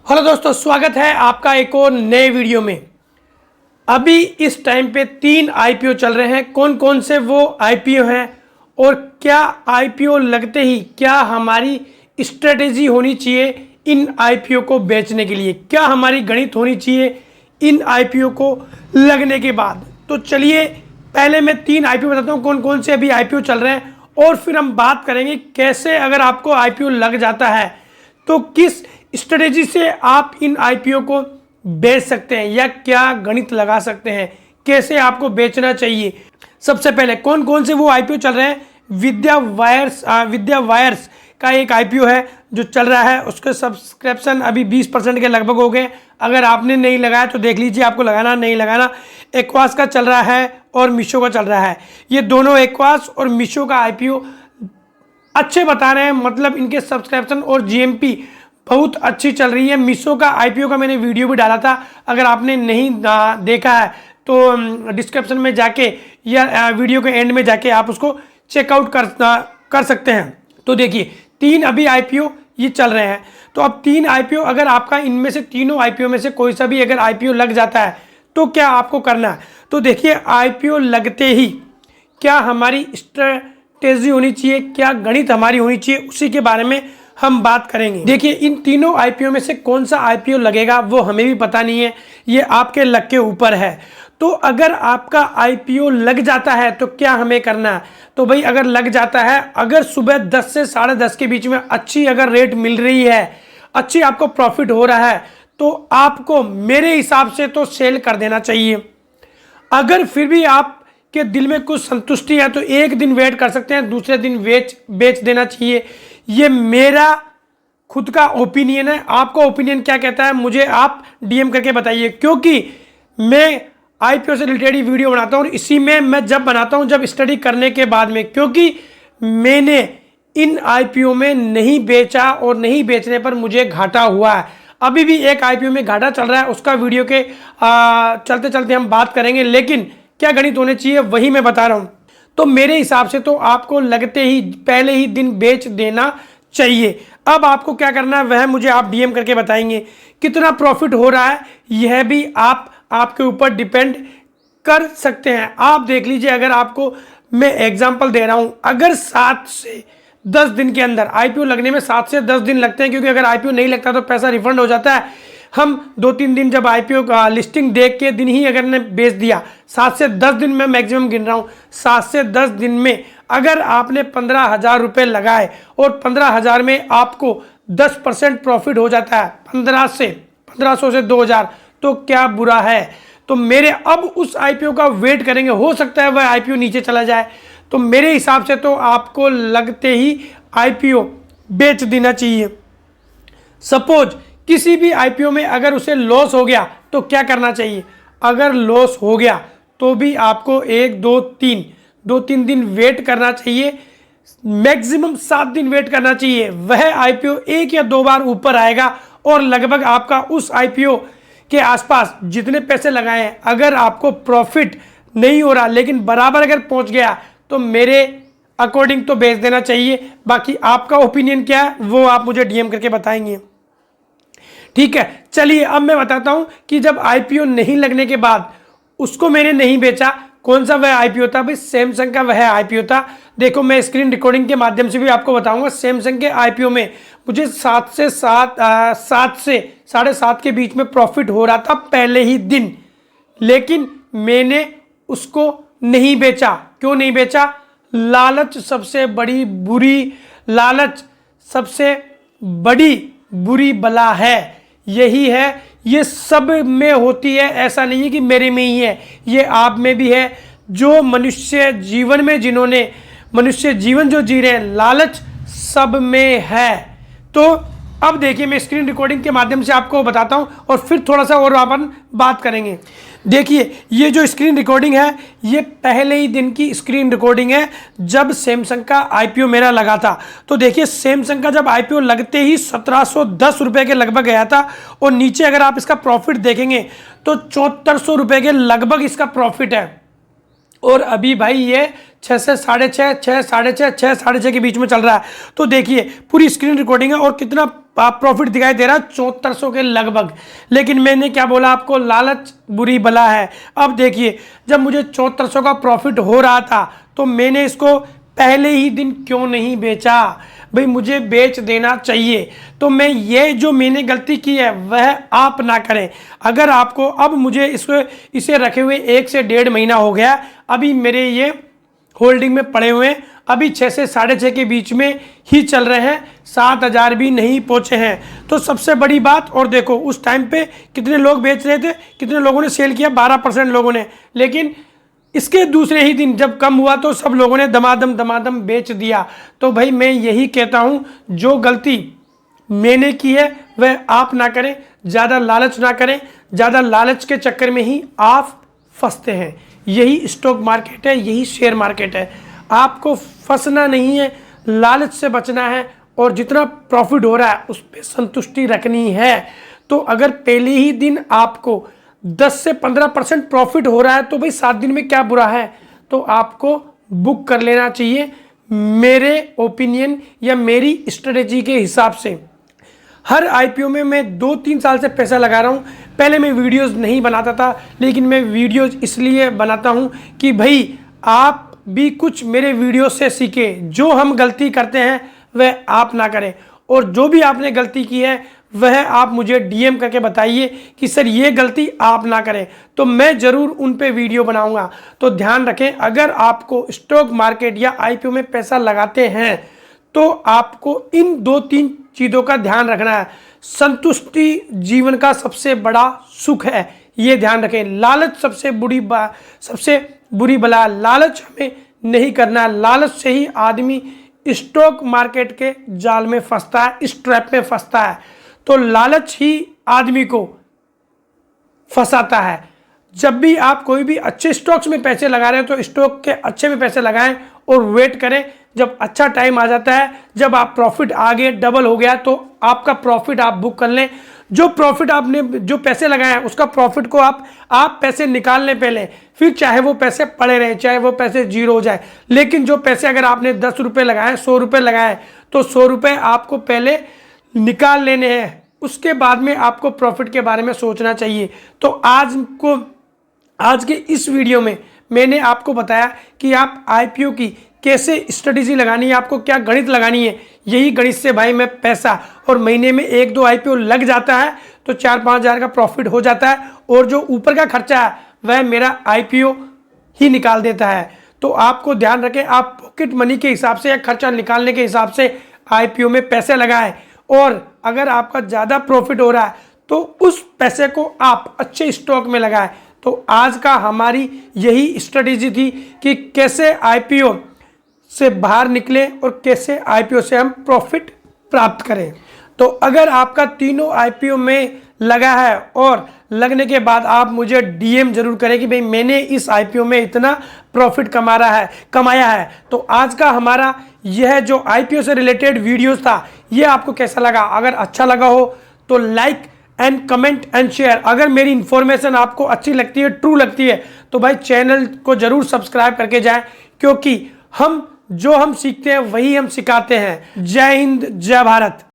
Hello दोस्तों, स्वागत है आपका एक और नए वीडियो में। अभी इस टाइम पे 3 आईपीओ चल रहे हैं। कौन कौन से वो आईपीओ हैं और क्या आईपीओ लगते ही क्या हमारी स्ट्रेटेजी होनी चाहिए इन आईपीओ को बेचने के लिए, क्या हमारी गणित होनी चाहिए इन आईपीओ को लगने के बाद। तो चलिए पहले मैं 3 आईपीओ बताता हूँ कौन कौन से अभी आईपीओ चल रहे हैं, और फिर हम बात करेंगे कैसे अगर आपको आईपीओ लग जाता है तो किस स्ट्रेटेजी से आप इन आईपीओ को बेच सकते हैं या क्या गणित लगा सकते हैं, कैसे आपको बेचना चाहिए। सबसे पहले कौन कौन से वो आईपीओ चल रहे हैं। विद्या वायर्स का एक आईपीओ है जो चल रहा है, उसके सब्सक्रिप्शन अभी 20% के लगभग हो गए। अगर आपने नहीं लगाया तो देख लीजिए, आपको लगाना नहीं लगाना। एक्वास का चल रहा है और मीशो का चल रहा है। ये दोनों एक्वास और मीशो का आईपीओ अच्छे बता रहे हैं, मतलब इनके सब्सक्रिप्शन और जीएमपी बहुत अच्छी चल रही है। मीशो का आईपीओ का मैंने वीडियो भी डाला था, अगर आपने नहीं देखा है तो डिस्क्रिप्शन में जाके या वीडियो के एंड में जाके आप उसको चेकआउट कर सकते हैं। तो देखिए 3 अभी आईपीओ ये चल रहे हैं। तो अब 3 आईपीओ, अगर आपका इनमें से तीनों आईपीओ में से कोई सा भी अगर आईपीओ लग जाता है तो क्या आपको करना है। तो देखिए आईपीओ लगते ही क्या हमारी स्ट्रेटेजी होनी चाहिए, क्या गणित हमारी होनी चाहिए, उसी के बारे में हम बात करेंगे। देखिए इन तीनों आईपीओ में से कौन सा आईपीओ लगेगा वो हमें भी पता नहीं है, ये आपके लक के ऊपर है। तो अगर आपका आईपीओ लग जाता है तो क्या हमें करना है। तो भाई अगर लग जाता है, अगर सुबह 10 से 10:30 के बीच में अच्छी अगर रेट मिल रही है, अच्छी आपको प्रॉफिट हो रहा है, तो आपको मेरे हिसाब से तो सेल कर देना चाहिए। अगर फिर भी आपके दिल में कुछ संतुष्टि है तो एक दिन वेट कर सकते हैं, दूसरे दिन बेच देना चाहिए। ये मेरा खुद का ओपिनियन है। आपका ओपिनियन क्या कहता है मुझे आप डीएम करके बताइए, क्योंकि मैं आईपीओ से रिलेटेड ही वीडियो बनाता हूँ और इसी में मैं जब बनाता हूँ जब स्टडी करने के बाद में, क्योंकि मैंने इन आईपीओ में नहीं बेचा और नहीं बेचने पर मुझे घाटा हुआ है। अभी भी एक आईपीओ में घाटा चल रहा है, उसका वीडियो के चलते चलते हम बात करेंगे, लेकिन क्या गणित होने चाहिए वही मैं बता रहा हूँ। तो मेरे हिसाब से तो आपको लगते ही पहले ही दिन बेच देना चाहिए। अब आपको क्या करना है वह मुझे आप डीएम करके बताएंगे। कितना प्रॉफिट हो रहा है यह भी आपके ऊपर डिपेंड कर सकते हैं। आप देख लीजिए, अगर आपको मैं एग्जांपल दे रहा हूं, अगर 7 से 10 दिन के अंदर आईपीओ लगने में 7 से 10 दिन लगते हैं, क्योंकि अगर आईपीओ नहीं लगता तो पैसा रिफंड हो जाता है। हम 2-3 दिन जब आईपीओ का लिस्टिंग देख के दिन ही अगर ने बेच दिया, 7 से 10 दिन में मैक्सिमम गिन रहा हूँ, 7 से 10 दिन में अगर आपने 15,000 रुपये लगाए और 15,000 में आपको 10% प्रॉफिट हो जाता है, 1500 से 2,000, तो क्या बुरा है। तो मेरे अब उस आईपीओ का वेट करेंगे, हो सकता है वह आईपीओ नीचे चला जाए। तो मेरे हिसाब से तो आपको लगते ही आईपीओ बेच देना चाहिए। सपोज किसी भी आईपीओ में अगर उसे लॉस हो गया तो क्या करना चाहिए। अगर लॉस हो गया तो भी आपको 2-3 दिन वेट करना चाहिए, मैक्सिमम 7 दिन वेट करना चाहिए। वह आईपीओ 1 या 2 बार ऊपर आएगा और लगभग आपका उस आईपीओ के आसपास जितने पैसे लगाए हैं, अगर आपको प्रॉफिट नहीं हो रहा लेकिन बराबर अगर पहुंच गया तो मेरे अकॉर्डिंग तो बेच देना चाहिए। बाकी आपका ओपिनियन क्या है वो आप मुझे डीएम करके बताएंगे, ठीक है। चलिए अब मैं बताता हूं कि जब आईपीओ नहीं लगने के बाद उसको मैंने नहीं बेचा, कौन सा वह आईपीओ था। भाई सैमसंग का वह आईपीओ था। देखो मैं स्क्रीन रिकॉर्डिंग के माध्यम से भी आपको बताऊंगा। सैमसंग के आईपीओ में मुझे 7 से 7.5 के बीच में प्रॉफिट हो रहा था पहले ही दिन, लेकिन मैंने उसको नहीं बेचा। क्यों नहीं बेचा। लालच सबसे बड़ी बुरी बला है। यही है, ये सब में होती है, ऐसा नहीं है कि मेरे में ही है, ये आप में भी है। जो मनुष्य जीवन जो जी रहे हैं, लालच सब में है। तो अब देखिए मैं स्क्रीन रिकॉर्डिंग के माध्यम से आपको बताता हूं और फिर थोड़ा सा और अपन बात करेंगे। देखिए ये जो स्क्रीन रिकॉर्डिंग है ये पहले ही दिन की स्क्रीन रिकॉर्डिंग है जब सैमसंग का आईपीओ मेरा लगा था। तो देखिए सैमसंग का जब आईपीओ लगते ही 1710 रुपये के लगभग गया था और नीचे अगर आप इसका प्रॉफिट देखेंगे तो 7400 रुपये के लगभग इसका प्रॉफिट है। और अभी भाई ये 6 से 6.5, 6, 6.5, 6, 6.5 के बीच में चल रहा है। तो देखिए पूरी स्क्रीन रिकॉर्डिंग है और कितना प्रॉफिट दिखाई दे रहा है, 7400 के लगभग। लेकिन मैंने क्या बोला आपको, लालच बुरी बला है। अब देखिए जब मुझे 7400 का प्रॉफिट हो रहा था तो मैंने इसको पहले ही दिन क्यों नहीं बेचा? भाई मुझे बेच देना चाहिए। तो मैं ये जो मैंने गलती की है वह आप ना करें। अगर आपको, अब मुझे इसे रखे हुए 1 से 1.5 महीना हो गया, अभी मेरे ये होल्डिंग में पड़े हुए हैं, अभी 6 से 6.5 के बीच में ही चल रहे हैं, 7000 भी नहीं पहुंचे हैं। तो सबसे बड़ी बात, और देखो उस टाइम पे कितने लोग बेच रहे थे, कितने लोगों ने सेल किया, 12% लोगों ने। लेकिन इसके दूसरे ही दिन जब कम हुआ तो सब लोगों ने दमादम बेच दिया। तो भाई मैं यही कहता हूँ, जो गलती मैंने की है वह आप ना करें, ज़्यादा लालच ना करें। ज़्यादा लालच के चक्कर में ही आप फंसते हैं। यही स्टॉक मार्केट है, यही शेयर मार्केट है। आपको फंसना नहीं है, लालच से बचना है और जितना प्रॉफिट हो रहा है उस पर संतुष्टि रखनी है। तो अगर पहले ही दिन आपको 10 से 15% प्रॉफिट हो रहा है तो भाई 7 दिन में क्या बुरा है? तो आपको बुक कर लेना चाहिए। मेरे ओपिनियन या मेरी स्ट्रेटेजी के हिसाब से हर आईपीओ में मैं 2-3 साल से पैसा लगा रहा हूँ। पहले मैं वीडियोस नहीं बनाता था, लेकिन मैं वीडियोस इसलिए बनाता हूँ कि भाई आप भी कुछ मेरे वीडियो से सीखें। जो हम गलती करते हैं वह आप ना करें, और जो भी आपने गलती की है वह आप मुझे डीएम करके बताइए कि सर ये गलती आप ना करें, तो मैं ज़रूर उन पे वीडियो बनाऊंगा। तो ध्यान रखें, अगर आपको स्टॉक मार्केट या आईपीओ में पैसा लगाते हैं तो आपको इन 2-3 चीज़ों का ध्यान रखना है। संतुष्टि जीवन का सबसे बड़ा सुख है, ये ध्यान रखें। लालच सबसे बुरी बला, लालच हमें नहीं करना। लालच से ही आदमी स्टॉक मार्केट के जाल में फंसता है, इस ट्रैप में फंसता है। तो लालच ही आदमी को फंसाता है। जब भी आप कोई भी अच्छे स्टॉक्स में पैसे लगा रहे हैं तो स्टॉक के अच्छे में पैसे लगाएं और वेट करें। जब अच्छा टाइम आ जाता है, जब आप प्रॉफिट आगे डबल हो गया तो आपका प्रॉफिट आप बुक कर लें। जो प्रॉफिट आपने जो पैसे लगाए हैं उसका प्रॉफिट को आप पैसे निकाल लें पहले, फिर चाहे वो पैसे पड़े रहें, चाहे वो पैसे जीरो हो जाए। लेकिन जो पैसे अगर आपने 10 रुपये लगाए, 100 रुपये लगाए, तो 100 रुपये आपको पहले निकाल लेने हैं, उसके बाद में आपको प्रॉफिट के बारे में सोचना चाहिए। तो आज के इस वीडियो में मैंने आपको बताया कि आप आईपीओ की कैसे स्ट्रेटेजी लगानी है, आपको क्या गणित लगानी है। यही गणित से भाई मैं पैसा, और महीने में 1-2 आईपीओ लग जाता है तो 4-5 हज़ार का प्रॉफिट हो जाता है, और जो ऊपर का खर्चा है वह मेरा आईपीओ ही निकाल देता है। तो आपको ध्यान रखें, आप पॉकेट मनी के हिसाब से या खर्चा निकालने के हिसाब से आईपीओ में पैसे लगाएं, और अगर आपका ज़्यादा प्रॉफिट हो रहा है तो उस पैसे को आप अच्छे स्टॉक में लगाएं। तो आज का हमारी यही स्ट्रेटेजी थी कि कैसे आईपीओ से बाहर निकले और कैसे आईपीओ से हम प्रॉफिट प्राप्त करें। तो अगर आपका तीनों आईपीओ में लगा है और लगने के बाद आप मुझे डीएम जरूर करें कि भाई मैंने इस आईपीओ में इतना प्रॉफिट कमाया है। तो आज का हमारा यह जो आईपीओ से रिलेटेड वीडियोस था, ये आपको कैसा लगा? अगर अच्छा लगा हो तो like and comment and share. अगर मेरी इंफॉर्मेशन आपको अच्छी लगती है, ट्रू लगती है, तो भाई चैनल को जरूर सब्सक्राइब करके जाएं, क्योंकि हम सीखते हैं वही हम सिखाते हैं। जय हिंद, जय भारत।